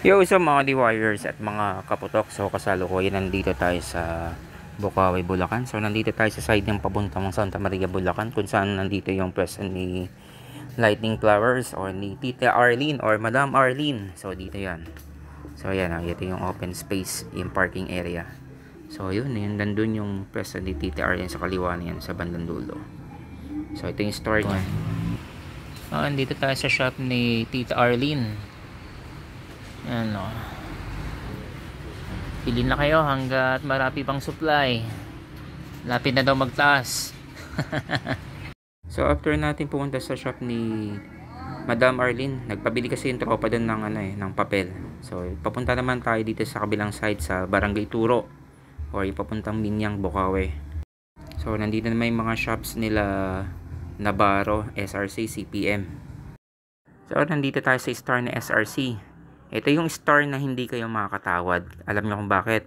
Yo, sa mga D-Wires at mga kaputok. So kasalukuyan nandito tayo sa Bocaue, Bulacan. So nandito tayo sa side ng papuntang Santa Maria, Bulacan, kung saan nandito yung present ni Lightning Flowers or ni Tita Arlene or Madam Arlene. So dito yan. So yan, ito yung open space, yung parking area. So yun, nandun yung present ni Tita Arlene sa kaliwa niyan, sa bandang dulo. So ito yung store niya. Nandito tayo sa shop ni Tita Arlene. Yan o. Pili na kayo hanggat marami pang supply. Lapit na daw magtaas. So after natin pumunta sa shop ni Madam Arlene, nagpabili kasi yung tropa doon ng ng papel. So papunta naman tayo dito sa kabilang side sa Barangay Turo or papuntang Minyang, Bocaue. So nandito naman yung mga shops nila Navarro, SRC, CPM. So nandito tayo sa store ni SRC. Ito yung store na hindi kayo makakatawad. Alam niyo kung bakit?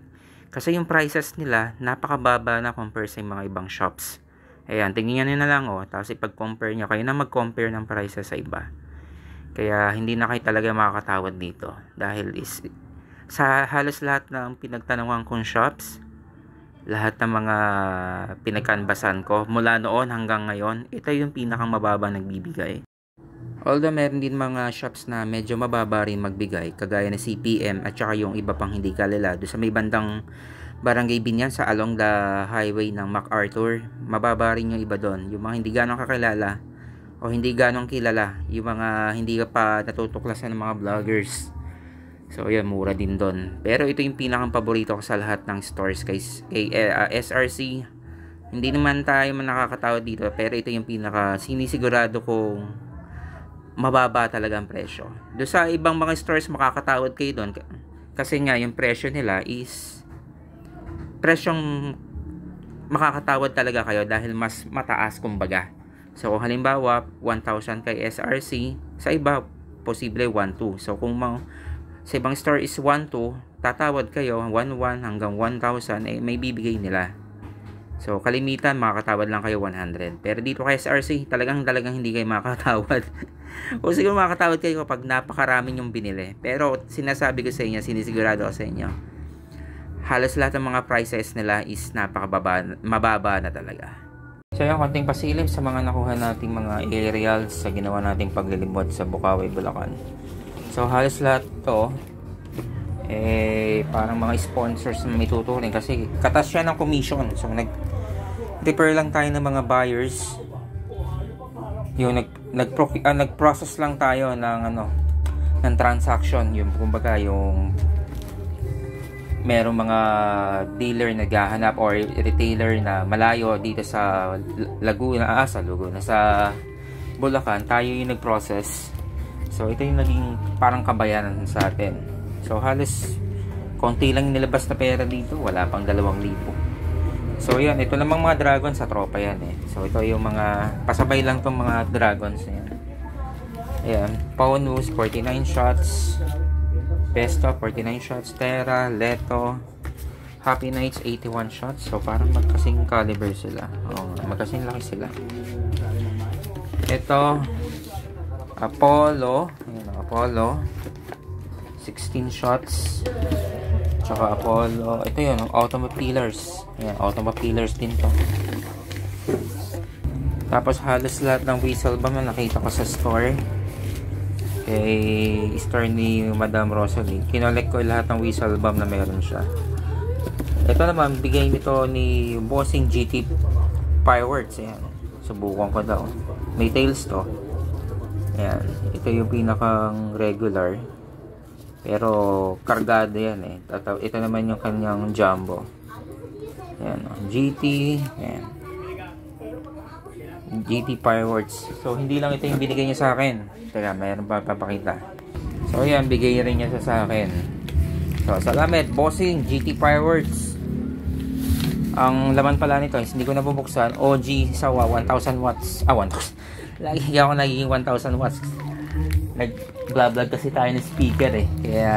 Kasi yung prices nila napakababa na compare sa mga ibang shops. Ayan, tingnan niyo na lang tapos ipag-compare niyo, kayo na mag-compare ng prices sa iba. Kaya hindi na kayo talaga makakatawad dito. Dahil sa halos lahat ng pinagtanungan kong shops, lahat ng mga pinagkanbasan ko mula noon hanggang ngayon, ito yung pinakang mababa nagbibigay. Although meron din mga shops na medyo mababa rin magbigay, kagaya ng CPM at saka yung iba pang hindi kalala doon sa may bandang Barangay Binyan sa along the highway ng MacArthur, mababa rin yung iba doon. Yung mga hindi ganong kakilala o hindi ganong kilala, yung mga hindi pa natutuklasan ng mga vloggers. So yun, mura din doon. Pero ito yung pinakang paborito ko sa lahat ng stores kay SRC. Hindi naman tayo nakakatawad dito, pero ito yung pinaka sinisigurado kong mababa talaga ang presyo. Doon sa ibang mga stores makakatawad kayo doon kasi nga yung presyo nila is presyong makakatawad talaga kayo dahil mas mataas kumbaga. So kung halimbawa 1,000 kay SRC, sa iba posible 1,200. So kung sa ibang store is 1,200, tatawad kayo 1,100 hanggang 1,000 may bibigay nila. So kalimitan makakatawad lang kayo 100. Pero dito kay SRC talagang hindi kayo makakatawad. O siguro makakatawad kayo kapag napakarami yung binili. Pero sinasabi ko sa inyo, sinisigurado ko sa inyo, halos lahat ng mga prices nila is mababa na talaga. So yung konting pasilip sa mga nakuha nating mga aerials sa ginawa nating paglilibot sa Bocaue, Bulacan. So halos lahat to parang mga sponsors na may tuturing kasi katas siya ng commission. So nag-prepare lang tayo ng mga buyers, yung nag-process lang tayo ng transaction, yung kumbaga yung merong mga dealer na naghahanap or retailer na malayo dito sa Laguna, sa Bulacan, tayo yung nag-process. So ito yung naging parang kabayanan sa atin. So halos konti lang nilabas na pera dito, wala pang 2,000. So yan, ito namang mga dragons sa tropa yan So ito yung mga pasabay lang tong mga dragons yan. Ayan, Paunus 49 shots, Pesto 49 shots, Terra, Leto, Happy Nights 81 shots. So parang magkasing caliber sila. Magkasing laki sila. Ito Apollo, ayan, Apollo 16 shots. Tsaka Apollo, ito yun, Automa Pillars. Ayan, Automa Pillars din to. Tapos halos lahat ng whistle bomb na nakita ko sa store store ni Madam Rosalie. Kinolek ko lahat ng whistle bomb na meron siya. Ito naman, bigay nito ni Bossing GT Fireworks. Ayan, subukan ko daw. May tails to. Ayan, ito yung pinakang regular. Pero kargado yan Ito naman yung kanyang jumbo. Ayan, GT. Ayan, GT Fireworks. So hindi lang ito yung binigay niya sa akin. Teka, mayroon pa papakita. So ayan, bigay rin niya sa akin. So salamat Bossing GT Fireworks. Ang laman pala nito is hindi ko nabubuksan. OG Sawa 1,000 watts. 1,000. Lagi ako nagiging 1,000 watts. Nag-vlog kasi tayo ng speaker kaya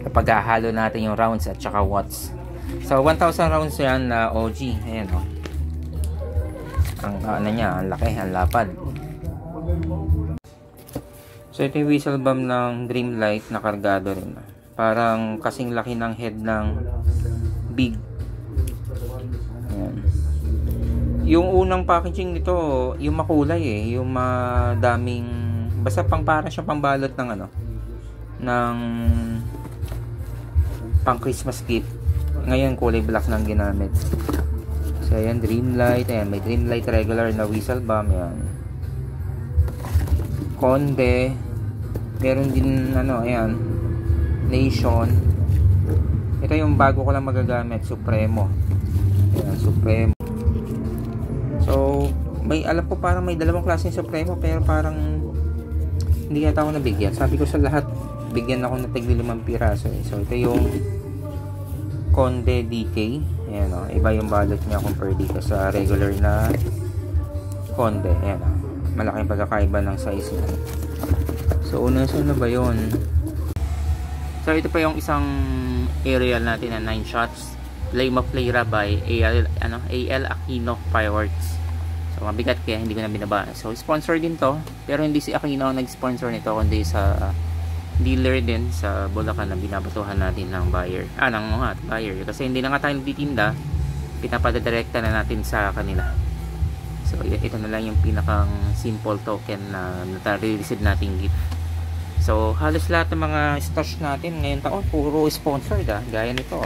kapag hahalo natin yung rounds at saka watts. So 1,000 rounds yan na OG. Ayan ang niya, ang laki, ang lapad. So So ito yung whistle bomb ng Dreamlight na kargado rin. Parang kasing laki ng head ng Big. Ayan. Yung unang packaging nito, yung makulay yung madaming, basta parang siya pambalot ng ng pang Christmas gift. Ngayon kulay black lang ginamit. So ayan, Dreamlight. Ayan, may Dreamlight regular na whistle bomb. Ayan, Conde. Meron din ayan, Nation. Ito yung bago ko lang magagamit, Supremo. Ayan, Supremo. So may alam ko parang may dalawang klase ng Supremo, pero parang hindi yata ako nabigyan. Sabi ko sa lahat bigyan ako ng tigli 5 piraso So ito yung Conde DK. Ayan iba yung balot niya compare dito sa regular na Conde. Ayan malaking pagkakaiba ng size niya. So una ba yun? So ito pa yung isang aerial natin na 9 shots. Flame of Flera by AL Aquino Fireworks. So mabigat kaya hindi ko na binaba. So sponsor din to, pero hindi si Aquino ang nag-sponsor nito, kundi sa dealer din sa Bulacan na binabatuhan natin ng buyer. Ng mga buyer. Kasi hindi na nga tayo nagtitinda, pinapadadirekta na natin sa kanila. So ito na lang yung pinakang simple token na nare-receive nating gift. So halos lahat ng mga stocks natin ngayon taon puro sponsored gaya nito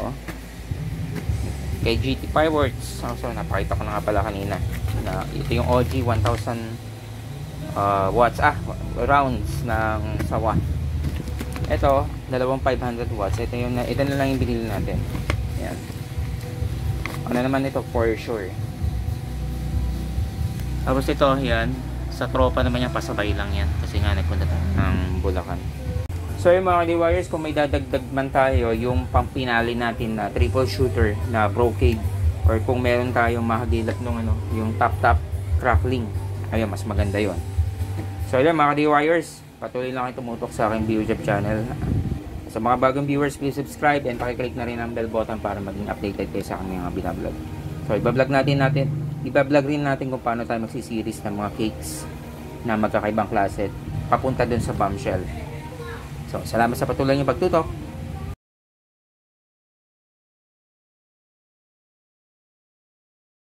kay GT Fireworks. So napakita ko na nga pala kanina na ito yung OG 1000 watts rounds ng sawa. Ito 2500 watts. Ito na lang yung binili natin. Yan. Ano naman ito for sure. Tapos ito yan, sa tropa naman yan, pasabay lang yan kasi nga nagpunta tayo ng Bulacan. So yung mga D-wires, kung may dadagdag man tayo yung pampinali natin na triple shooter na brocade, or kung meron tayong mahagilat nung yung top crackling, ayun mas maganda yon. So yun mga D-wires, patuloy lang kayo tumutok sa aking YouTube channel. Sa mga bagong viewers, please subscribe and pakiclick na rin ang bell button para maging updated kayo sa aking mga binablog. So ibablog rin natin kung paano tayo magsiseries ng mga cakes na magkakaibang klase papunta dun sa bombshell. So salamat sa patuloy niyong pagtutok.